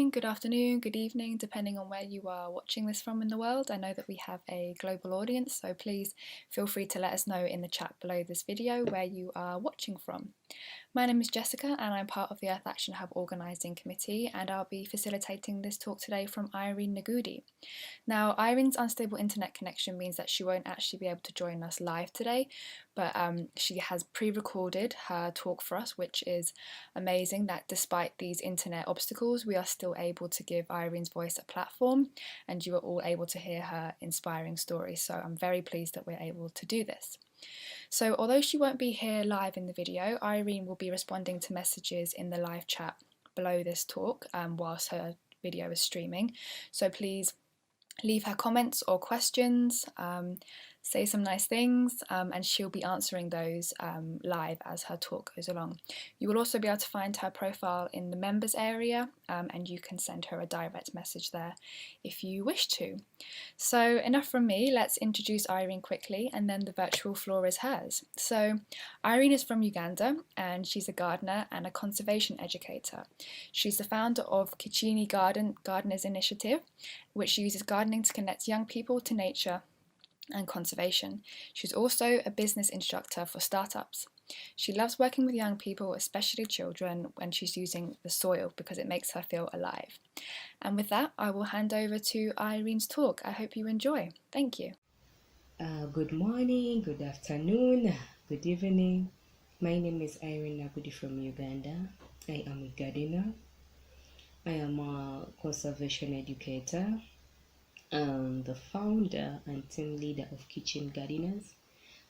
morning, good afternoon, good evening, depending on where you are watching this from in the world. I know that we have a global audience, so please feel free to let us know in the chat below this video where you are watching from. My name is Jessica and I'm part of the Earth Action Hub Organising Committee, and I'll be facilitating this talk today from Irene Nagudi. Now, Irene's unstable internet connection means that she won't actually be able to join us live today, but she has pre-recorded her talk for us, which is amazing that despite these internet obstacles, we are still able to give Irene's voice a platform and you are all able to hear her inspiring story. So I'm very pleased that we're able to do this. So although she won't be here live in the video, Irene will be responding to messages in the live chat below this talk whilst her video is streaming. So please leave her comments or questions, say some nice things, and she'll be answering those live as her talk goes along. You will also be able to find her profile in the members area, and you can send her a direct message there if you wish to. So enough from me, let's introduce Irene quickly and then the virtual floor is hers. So Irene is from Uganda and she's a gardener and a conservation educator. She's the founder of Kichini Gardeners Initiative, which uses gardening to connect young people to nature and conservation. She's also a business instructor for startups. She loves working with young people, especially children, when she's using the soil because it makes her feel alive. And with that, I will hand over to Irene's talk. I hope you enjoy. Thank you. Good morning, good afternoon, good evening. My name is Irene Nagudi from Uganda. I am a gardener. I am a conservation educator. I'm the founder and team leader of Kitchen Gardeners,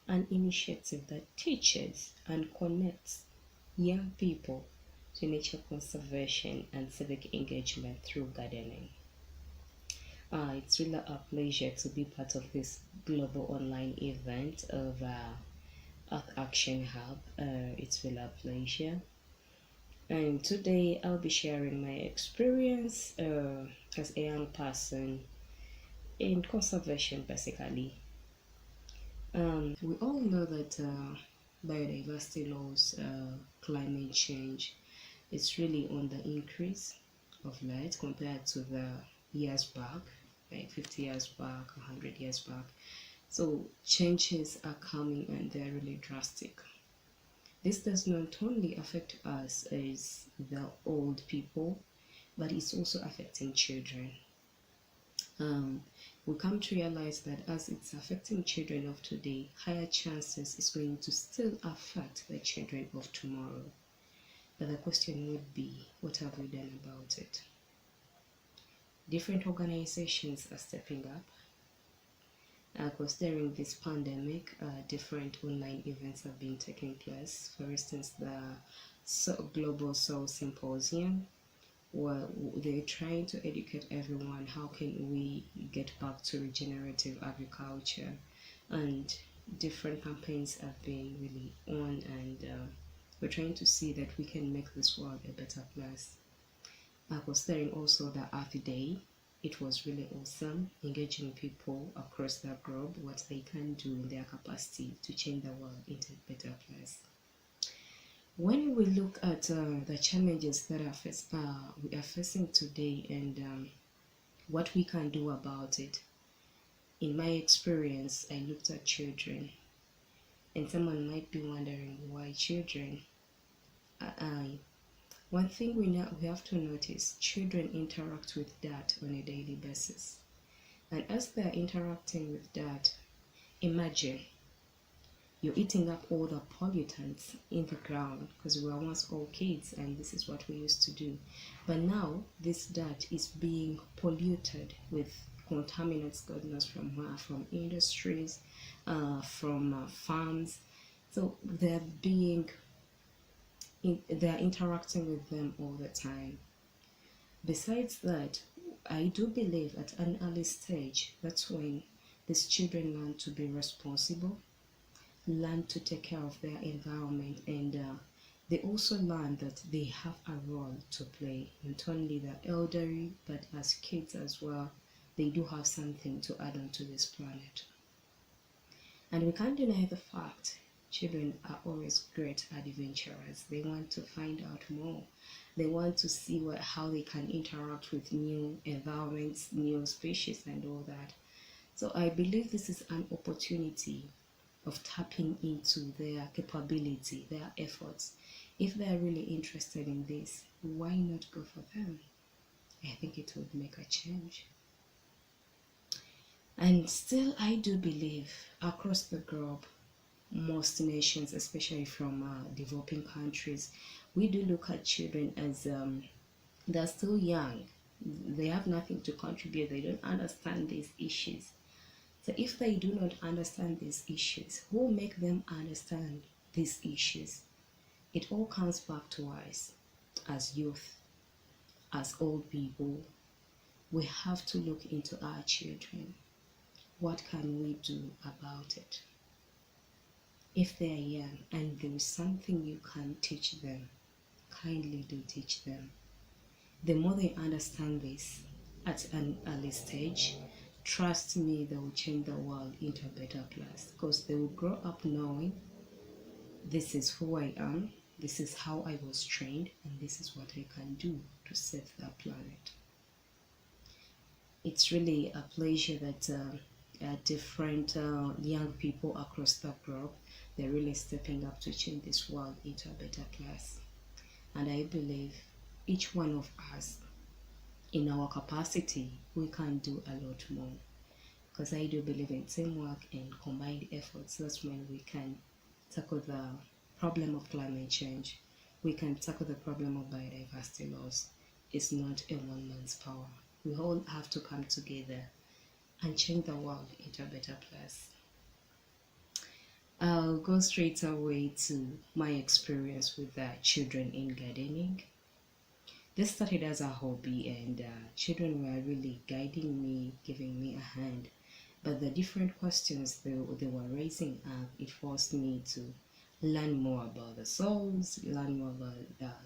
an initiative that teaches and connects young people to nature conservation and civic engagement through gardening. It's really a pleasure to be part of this global online event of Earth Action Hub. It's really a pleasure. And today I'll be sharing my experience as a young person in conservation, basically. We all know that biodiversity loss, climate change, it's really on the increase of late compared to the years back, like 50 years back, 100 years back. So changes are coming and they're really drastic. This does not only affect us as the old people, but it's also affecting children. We come to realize that as it's affecting children of today, higher chances is going to still affect the children of tomorrow. But the question would be, what have we done about it? Different organizations are stepping up. Because during this pandemic, different online events have been taking place. For instance, the Global Soul Symposium, where they're trying to educate everyone how can we get back to regenerative agriculture, and different campaigns have been really on, and we're trying to see that we can make this world a better place. Considering also the Earth Day, it was really awesome, engaging people across the globe what they can do in their capacity to change the world into a better place. When we look at the challenges that we are facing today and what we can do about it, in my experience, I looked at children, and someone might be wondering why children. One thing we have to notice, children interact with that on a daily basis, and as they are interacting with that, imagine you're eating up all the pollutants in the ground, because we were once all kids and this is what we used to do. But now this dirt is being polluted with contaminants, God knows from where, from industries, from farms. So they're interacting with them all the time. Besides that, I do believe at an early stage, that's when these children learn to be responsible, learn to take care of their environment, and they also learn that they have a role to play, not only the elderly, but as kids as well. They do have something to add on to this planet. And we can't deny the fact Children are always great adventurers. They want to find out more. They want to see how they can interact with new environments, new species, and all that. So I believe this is an opportunity of tapping into their capability, their efforts. If they are really interested in this, why not go for them? I think it would make a change. And still, I do believe across the globe, most nations, especially from developing countries, we do look at children as they're still young. They have nothing to contribute. They don't understand these issues. So if they do not understand these issues, who will make them understand these issues? It all comes back to us as youth, as old people. We have to look into our children. What can we do about it? If they are young and there is something you can teach them, kindly do teach them. The more they understand this at an early stage, trust me, they will change the world into a better place, because they will grow up knowing this is who I am, this is how I was trained, and this is what I can do to save the planet. It's really a pleasure that different young people across the globe, they're really stepping up to change this world into a better place. And I believe each one of us, in our capacity, we can do a lot more, because I do believe in teamwork and combined efforts. That's when we can tackle the problem of climate change. We can tackle the problem of biodiversity loss. It's not a one man's power. We all have to come together and change the world into a better place. I'll go straight away to my experience with the children in gardening. This started as a hobby, and children were really guiding me, giving me a hand. But the different questions they were raising up, it forced me to learn more about the soils, learn more about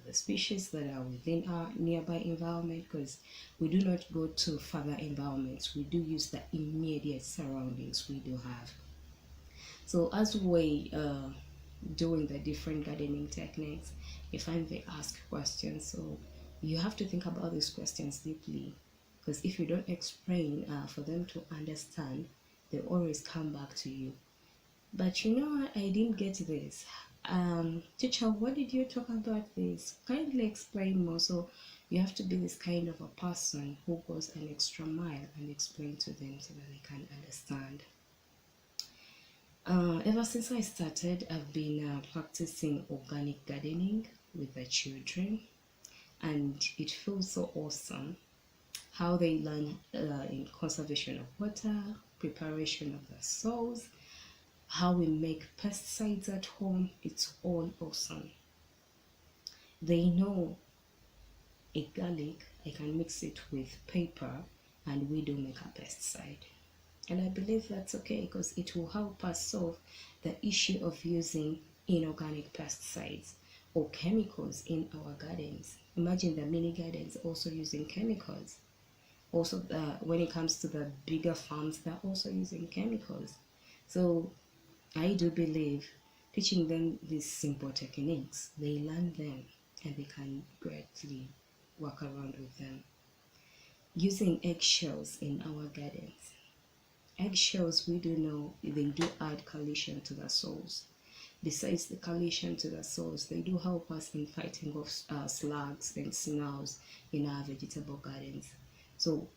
the species that are within our nearby environment, because we do not go to further environments. We do use the immediate surroundings we do have. So as we doing the different gardening techniques, you find they ask questions. So you have to think about these questions deeply, because if you don't explain for them to understand, they always come back to you. But you know, I didn't get this. Teacher, what did you talk about this? Kindly explain more. So you have to be this kind of a person who goes an extra mile and explain to them so that they can understand. Ever since I started, I've been practicing organic gardening with the children, and it feels so awesome how they learn in conservation of water, preparation of the soils, how we make pesticides at home. It's all awesome. They know a garlic, I can mix it with paper and we do make a pesticide. And I believe that's okay, because it will help us solve the issue of using inorganic pesticides or chemicals in our gardens. Imagine the mini gardens also using chemicals. Also, when it comes to the bigger farms, they're also using chemicals. So I do believe teaching them these simple techniques, they learn them and they can greatly work around with them. Using eggshells in our gardens. Eggshells, we do know they do add calcium to the soils. Besides the calcium to the soils, they do help us in fighting off slugs and snails in our vegetable gardens. So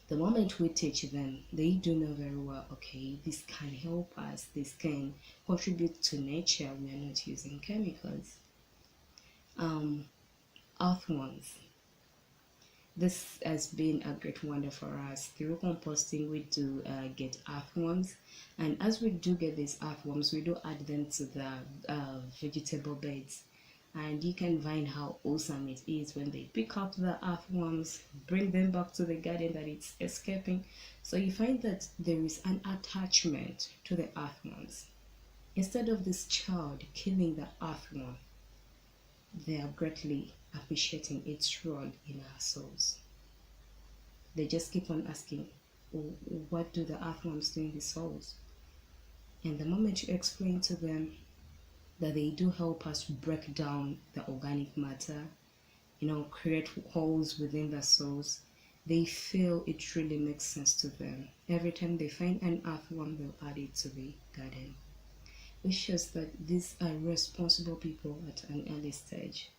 the moment we teach them, they do know very well, okay, this can help us, this can contribute to nature, we are not using chemicals. Earthworms. This has been a great wonder for us. Through composting, we do get earthworms, and as we do get these earthworms, we do add them to the vegetable beds, and you can find how awesome it is when they pick up the earthworms, bring them back to the garden that it's escaping. So you find that there is an attachment to the earthworms. Instead of this child killing the earthworm, they are greatly appreciating its role in our souls. They just keep on asking, what do the earthworms do in the souls? And the moment you explain to them that they do help us break down the organic matter, create holes within the soils, they feel it really makes sense to them. Every time they find an earthworm, they'll add it to the garden, which shows that these are responsible people at an early stage.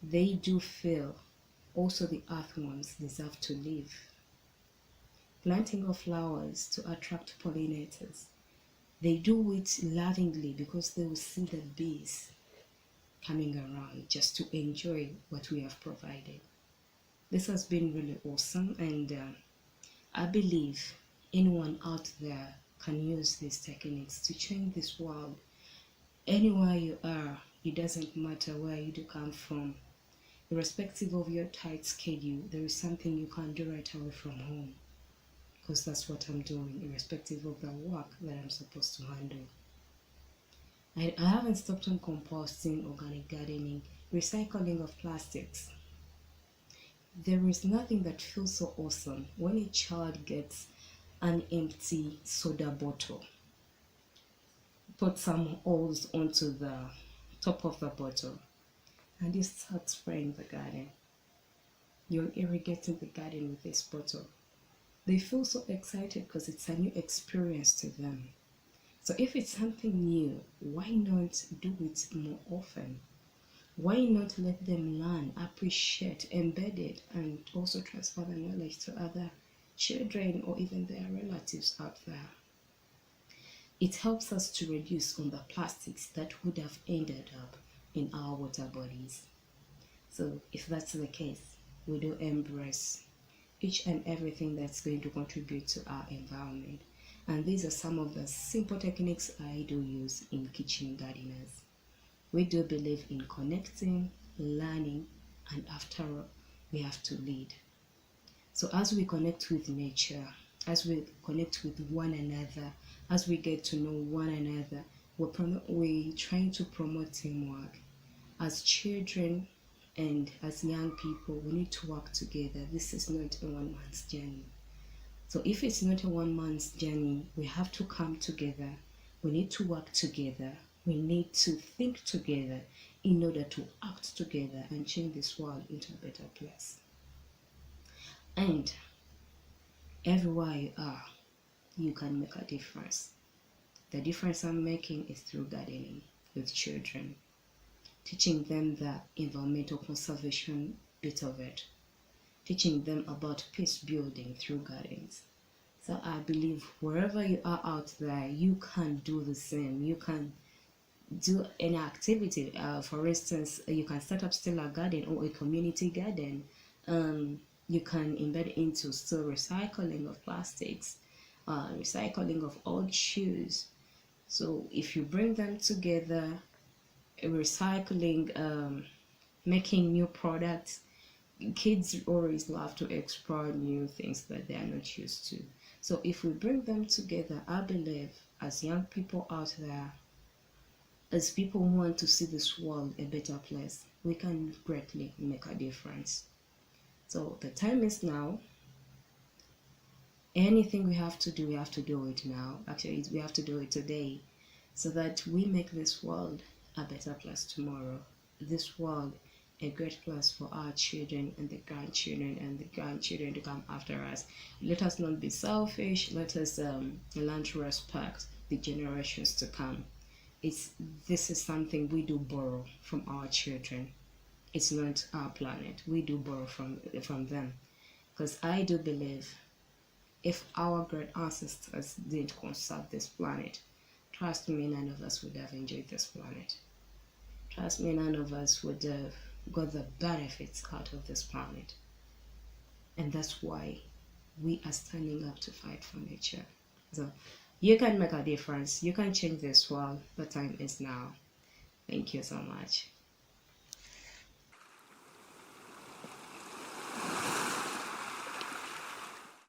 They do feel also the earthworms deserve to live. Planting of flowers to attract pollinators. They do it lovingly because they will see the bees coming around just to enjoy what we have provided. This has been really awesome, and I believe anyone out there can use these techniques to change this world. Anywhere you are, it doesn't matter where you do come from. Irrespective of your tight schedule, there is something you can do right away from home, because that's what I'm doing, irrespective of the work that I'm supposed to handle. I haven't stopped on composting, organic gardening, recycling of plastics. There is nothing that feels so awesome when a child gets an empty soda bottle, put some oils onto the top of the bottle, and you start spraying the garden. You're irrigating the garden with this bottle. They feel so excited because it's a new experience to them. So if it's something new, why not do it more often? Why not let them learn, appreciate, embed it, and also transfer the knowledge to other children or even their relatives out there? It helps us to reduce on the plastics that would have ended up in our water bodies. So if that's the case, we do embrace each and everything that's going to contribute to our environment. And these are some of the simple techniques I do use in Kichini gardeners. We do believe in connecting, learning, and after all, we have to lead. So as we connect with nature, as we connect with one another, as we get to know one another, we're trying to promote teamwork. As children and as young people, we need to work together. This is not a one-man's journey. So if it's not a one-man's journey, we have to come together. We need to work together. We need to think together in order to act together and change this world into a better place. And everywhere you are, you can make a difference. The difference I'm making is through gardening with children, teaching them the environmental conservation bit of it, teaching them about peace building through gardens. So I believe wherever you are out there, you can do the same. You can do any activity. For instance, you can set up still a garden or a community garden. You can embed into still recycling of plastics, recycling of old shoes. So if you bring them together, recycling, making new products, kids always love to explore new things that they are not used to. So if we bring them together, I believe as young people out there, as people who want to see this world a better place, we can greatly make a difference. So the time is now. Anything we have to do it now. Actually, we have to do it today, so that we make this world a better place tomorrow. This world a great place for our children and the grandchildren to come after us. Let us not be selfish. Let us learn to respect the generations to come. This is something we do borrow from our children. It's not our planet. We do borrow from them, because I do believe if our great ancestors didn't conserve this planet, trust me, none of us would have enjoyed this planet. Trust me, none of us would have got the benefits out of this planet. And that's why we are standing up to fight for nature. So you can make a difference. You can change this world. The time is now. Thank you so much.